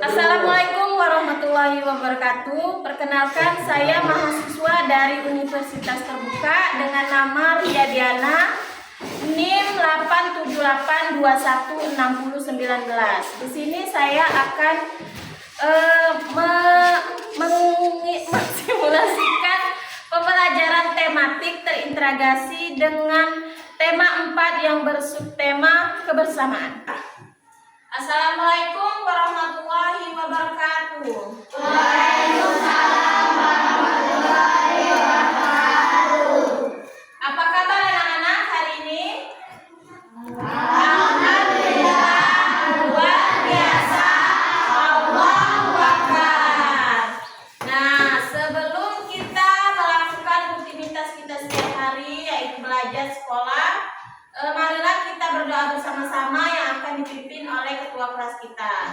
Assalamualaikum warahmatullahi wabarakatuh. Perkenalkan, saya mahasiswa dari Universitas Terbuka dengan nama Ria Diana, NIM 878216019. Di sini saya akan mensimulasikan pembelajaran tematik terintegrasi dengan tema 4 yang bersubtema kebersamaan. Assalamualaikum warahmatullahi wabarakatuh. Waalaikumsalam warahmatullahi wabarakatuh. Apa kabar anak-anak hari ini? Alhamdulillah, Luar biasa. Allahu Akbar. Nah, sebelum kita melakukan rutinitas kita setiap hari, yaitu belajar sekolah, marilah kita berdoa bersama-sama yang akan dipimpin oleh ketua kelas kita.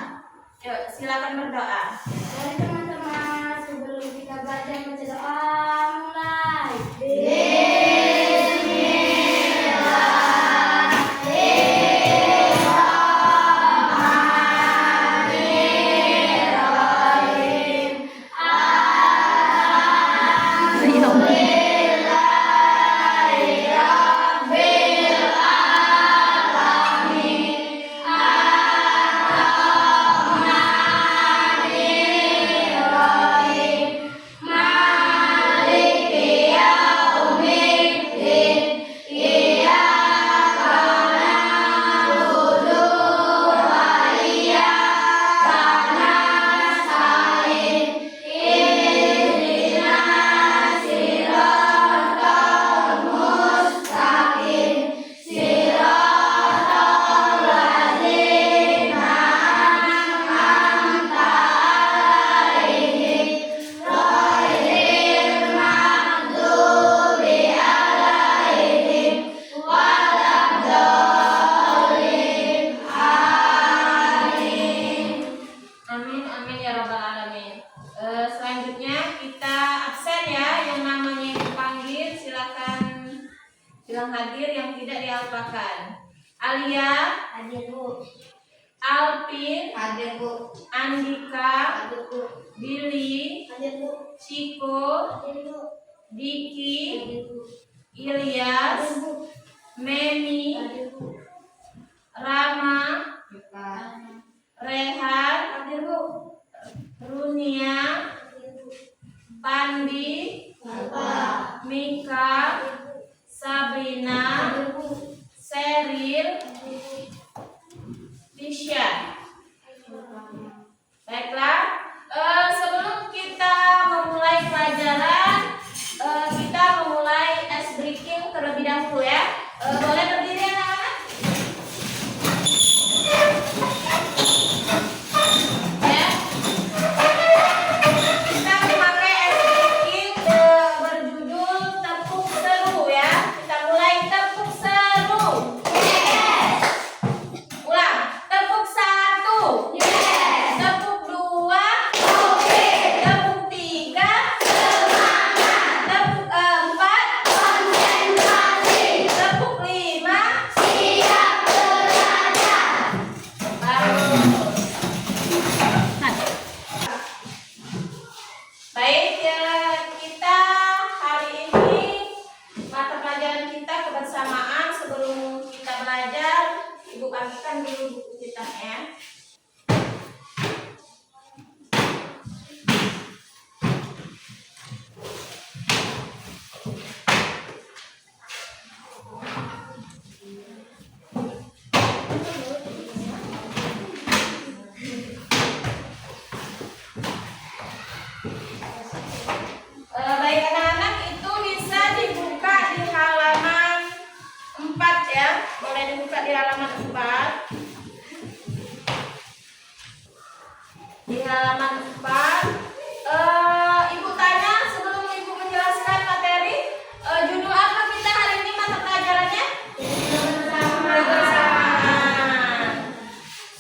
Yuk, silakan berdoa. Mari teman-teman, sebelum kita belajar baca doa, mulai. Selanjutnya kita absen ya, yang namanya dipanggil silang hadir, yang tidak dialpakan. Alia, Hadir Bu. Alvin, Hadir Bu. Andika, Hadir Bu. Billy, Hadir Bu. Ciko, Hadir Bu. Diki, Hadir Bu. Ilyas, Hadir Bu. Memi, Hadir Bu. Rama, Hadir Rehan, Bu. Runia, Pandi, Mika, Sabrina, Seril, Tisha. Baiklah, sebelum kita memulai pelajaran, kita memulai ice breaking terlebih dahulu ya. Boleh berdiri anak-anak? Ya. Kita memakai ice breaking berjudul tepuk seru ya. Kita mulai tepuk seru. Ulang, tepuk 1. Tepuk 2. Tepuk 3. Tepuk 4. Tepuk 5. Baik ya, kita hari ini mata pelajaran kita kebersamaan. Sebelum kita belajar, Ibu bagikan dulu buku kita ya. Baik anak-anak, itu bisa dibuka di halaman 4 ya. Boleh dibuka di halaman 4. Di halaman 4. Ibu tanya sebelum Ibu menjelaskan materi, judul apa kita hari ini mata pelajarannya? Kebersamaan.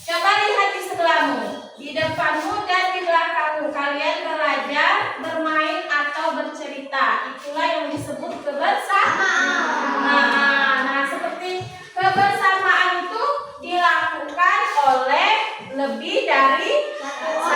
Coba lihat di sebelahmu, di depanmu dan di belakangmu. Kalian belajar bermain atau bercerita. Itulah yang disebut kebersamaan. Nah, seperti kebersamaan itu dilakukan oleh lebih dari satu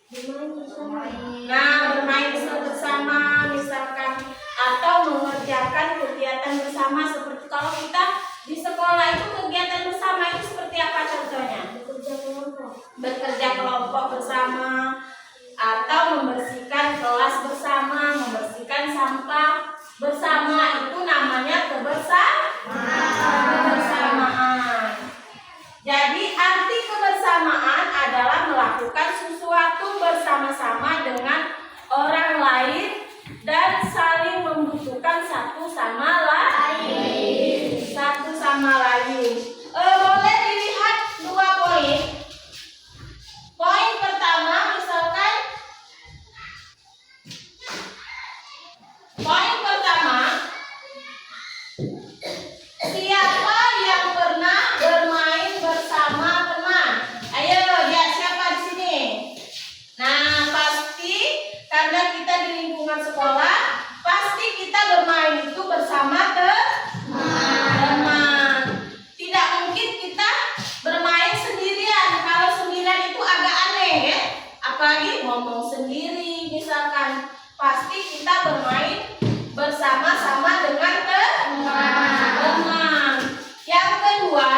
Nah, bermain bersama misalkan atau mengerjakan kegiatan bersama seperti kalau kita di sekolah itu kegiatan bersama itu seperti apa contohnya? Bekerja kelompok bersama atau membersihkan kelas bersama, membersihkan sampah bersama, itu namanya kebersamaan. Jadi arti kebersamaan adalah melakukan sesuatu bersama-sama dengan orang lain dan saling membutuhkan satu sama lain. Boleh dilihat 2 poin. Poin pertama misalkan, poin pertama, siapa yang pernah bermain bersama teman? Ayo lihat siapa di sini. Nah, pasti karena kita di lingkungan sekolah, pasti kita bermain itu bersama teman. Tidak mungkin kita bermain sendirian. Kalau sendirian itu agak aneh ya. Apalagi ngomong sendiri misalkan. Pasti kita bermain bersama-sama dengan teman. Yang kedua,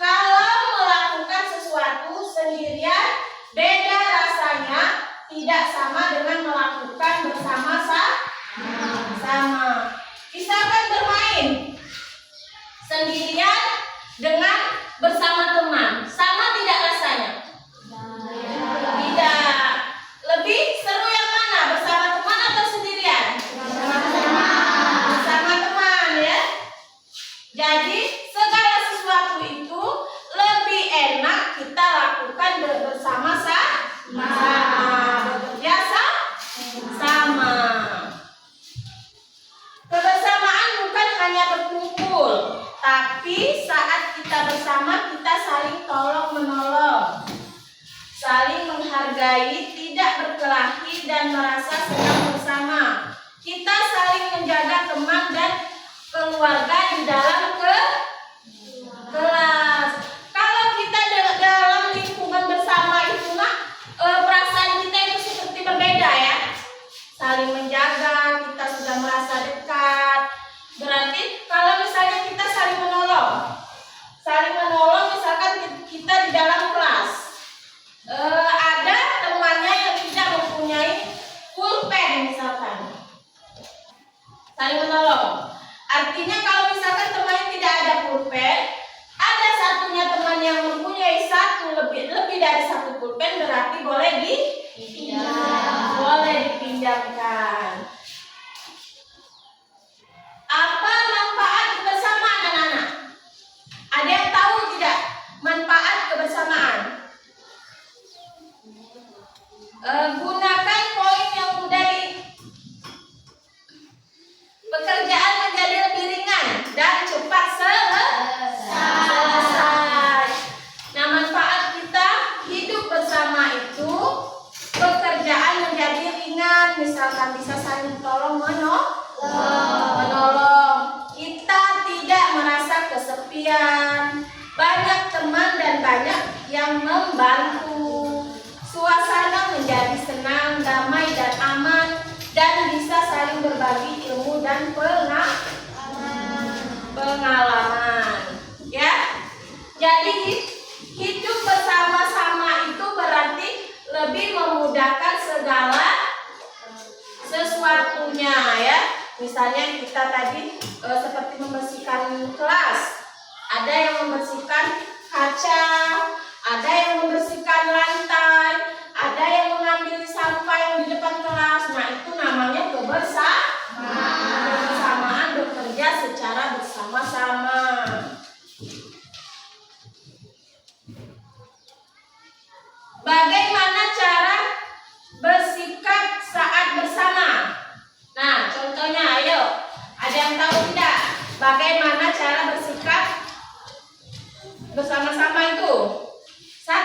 kalau melakukan sesuatu sendirian beda rasanya, tidak sama dengan melakukan bersama-sama. Misalkan bermain sendirian dengan bersama teman, sama tidak rasanya? Tidak. Lebih seru yang mana? Bersama teman atau sendirian? Bersama teman ya. Jadi segala sesuatu itu lebih enak kita lakukan bersama-sama, bekerja sama. Kebersamaan bukan hanya berkumpul, tapi saat kita bersama kita saling tolong menolong, saling menghargai, tidak berkelahi dan merasa senang bersama. Kita saling menjaga teman dan keluarga di dalam kelas. Kalau kita dalam lingkungan bersama itu perasaan kita itu seperti berbeda ya. Saling menjaga, kita sudah merasa dekat. Berarti kalau misalnya kita saling menolong misalkan kita di dalam kelas, ada temannya yang tidak mempunyai pulpen misalkan, saling menolong. Artinya kalau misalkan temannya tidak ada pulpen, ada satunya teman yang mempunyai lebih dari satu pulpen, berarti boleh dipinjamkan. Apa manfaat kebersamaan anak-anak? Ada yang tahu tidak manfaat kebersamaan? Gunakan poin yang mudah ini. Pekerjaan menjadi lebih ringan dan cepat selesai. Nah, manfaat kita hidup bersama itu, pekerjaan menjadi ringan, misalkan bisa saling tolong menolong. Kita tidak merasa kesepian, banyak teman dan banyak yang membantu. Suasana menjadi senang, damai dan aman, dan bisa saling berbagi ilmu dan pengalaman. Ya, jadi hidup bersama-sama itu berarti lebih memudahkan segala sesuatunya ya. Misalnya kita tadi seperti membersihkan kelas, ada yang membersihkan kaca, ada yang membersihkan lantai, ada yang mengambil sampah yang di depan kelas. Nah, itu namanya kebersamaan, bekerja secara bersama-sama. Bagaimana cara bersikap saat bersama? Nah, contohnya ayo, ada yang tahu tidak? Bagaimana cara bersikap bersama-sama itu? 1.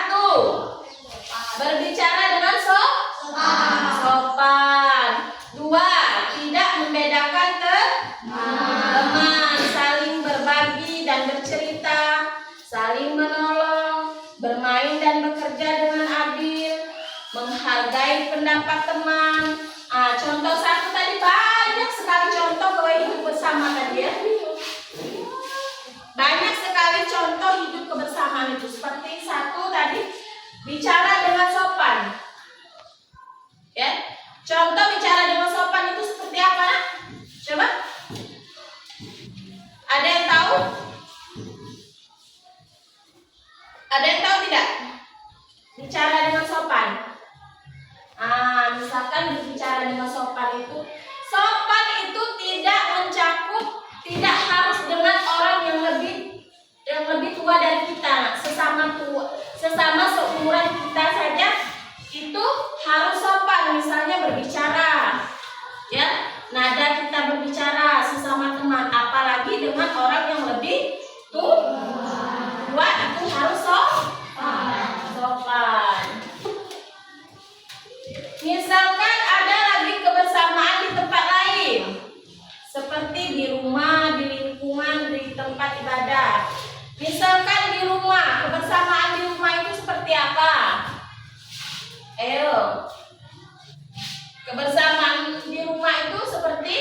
menghargai pendapat teman. Contoh satu tadi banyak sekali contoh bahwa hidup bersama tadi ya. Banyak sekali contoh hidup kebersamaan itu. Seperti satu tadi, bicara dengan sopan. Ya, contoh bicara dengan sopan itu seperti apa? Nak? Coba. Ada yang tahu? Ada yang tahu tidak? Bicara dengan sopan. Misalkan berbicara dengan sopan itu tidak mencakup, tidak harus dengan orang yang lebih tua dari kita, sesama seumuran kita saja itu harus sopan. Misalnya berbicara, ya, nada kita berbicara sesama teman, apalagi dengan orang yang lebih tua itu harus sopan. Misalkan ada lagi kebersamaan di tempat lain, seperti di rumah, di lingkungan, di tempat ibadah. Misalkan di rumah, kebersamaan di rumah itu seperti apa? Ayo. Kebersamaan di rumah itu seperti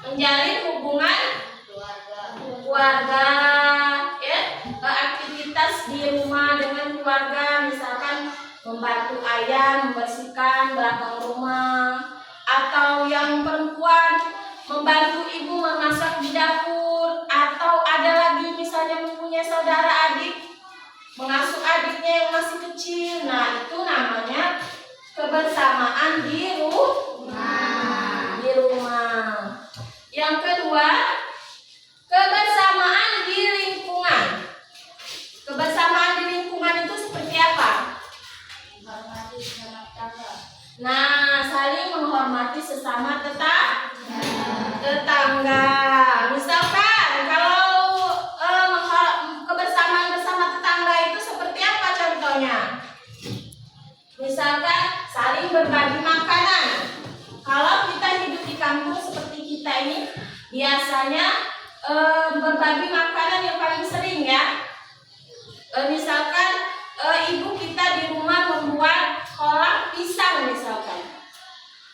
menjalin hubungan keluarga, ya, aktivitas di rumah dengan keluarga, misalkan membantu ayah membersihkan belakang rumah, atau yang perempuan membantu ibu memasak di dapur, atau ada lagi misalnya mempunyai saudara adik, mengasuh adiknya yang masih kecil. Nah, itu namanya kebersamaan di rumah. Yang kedua, kebersamaan di lingkungan. Kebersamaan di lingkungan itu seperti apa? Nah, saling menghormati sesama tetangga. Misalkan kalau kebersamaan bersama tetangga itu seperti apa contohnya? Misalkan saling berbagi makanan. Kalau kita hidup di kampung seperti kita ini, biasanya berbagi makanan yang paling sering ya. Misalkan ibu kita di rumah membuat kolak pisang misalkan.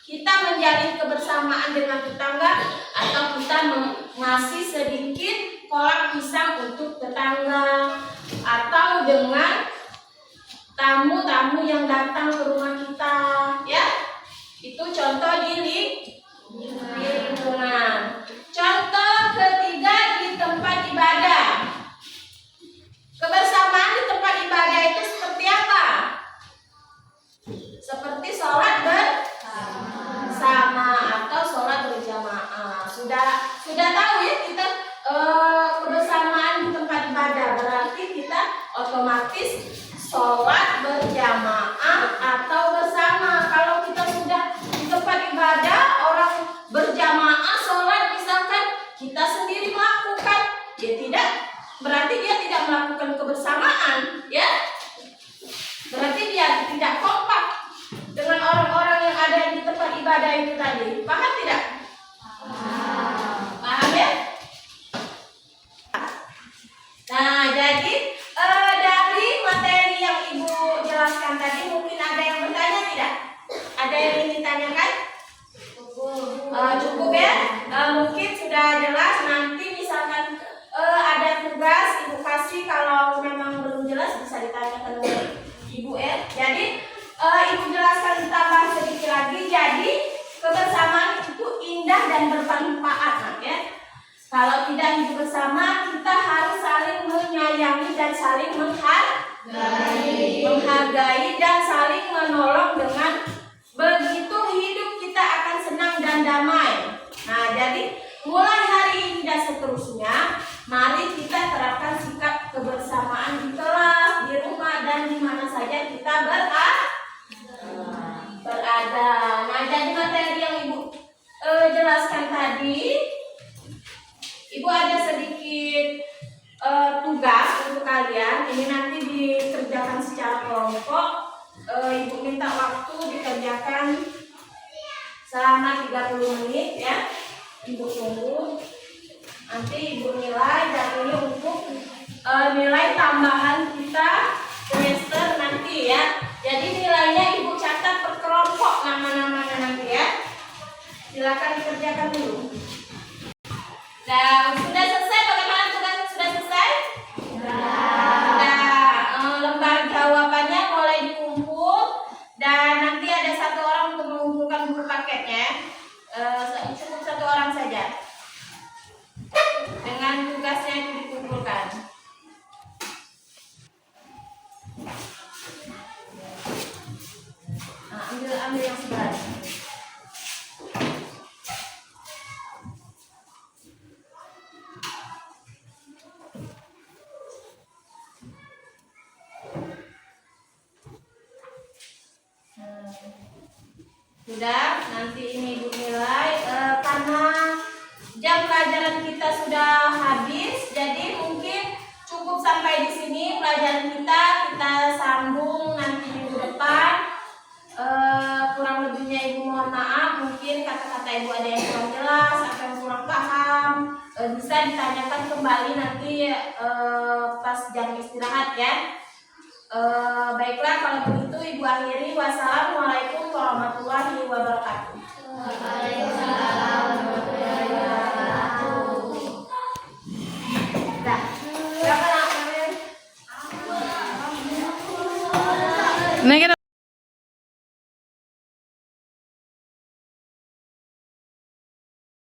Kita menjalin kebersamaan dengan tetangga, atau kita ngasih sedikit kolak pisang untuk tetangga, atau dengan tamu-tamu yang datang ke rumah kita, ya. Itu contoh di lingkungan. Contoh ketiga di tempat ibadah. Kebersamaan di tempat ibadah itu seperti apa? Seperti sholat bersama atau sholat berjamaah. Sudah tahu ya kita kebersamaan di tempat ibadah, berarti kita otomatis sholat berjamaah atau bersama. Kalau kita sudah di tempat ibadah, orang berjamaah sholat misalkan, kita sendiri melakukan, berarti dia tidak melakukan kebersamaan, ya. Berarti dia tidak kompak dengan orang-orang yang ada di tempat ibadah itu tadi. Paham tidak? Paham ya? Nah, jadi dari materi yang Ibu jelaskan tadi, mungkin ada yang bertanya tidak? Ada yang ingin ditanyakan? Cukup ya? Mungkin sudah jelas. Nanti misalkan ada tugas Ibu kasih, kalau memang belum jelas bisa ditanyakan oleh Ibu ya. Jadi Ibu jelaskan tambah sedikit lagi. Jadi kebersamaan itu indah dan bermanfaat ya. Kalau tidak hidup bersama, kita harus saling menyayangi dan saling menghargai dan saling menolong. Dengan begitu hidup kita akan senang dan damai. Nah, jadi mulai hari ini dan seterusnya, mari kita terapkan sikap kebersamaan di kelas, di rumah, dan di mana saja kita berada. Nah, jadi materi yang Ibu jelaskan tadi, Ibu ada sedikit tugas untuk kalian. Ini nanti dikerjakan secara kelompok. Ibu minta waktu dikerjakan selama 30 menit ya. Ibu tunggu. Nanti Ibu nilai, dan ini untuk nilai tambahan kita semester nanti ya. Jadi nilainya ambil yang sebelah. Sudah, nanti ini Ibu nilai karena jam pelajaran kita sudah habis, jadi mungkin cukup sampai di sini pelajaran kita. Kita sambung nanti minggu depan. Kurang lebihnya Ibu mohon maaf, mungkin kata-kata Ibu ada yang kurang jelas atau yang kurang paham, bisa ditanyakan kembali nanti pas jam istirahat ya. Baiklah, kalau begitu Ibu akhiri. Wassalamualaikum warahmatullahi wabarakatuh. Waalaikumsalam warahmatullahi wabarakatuh. Nah, siapa namanya? Nah, kita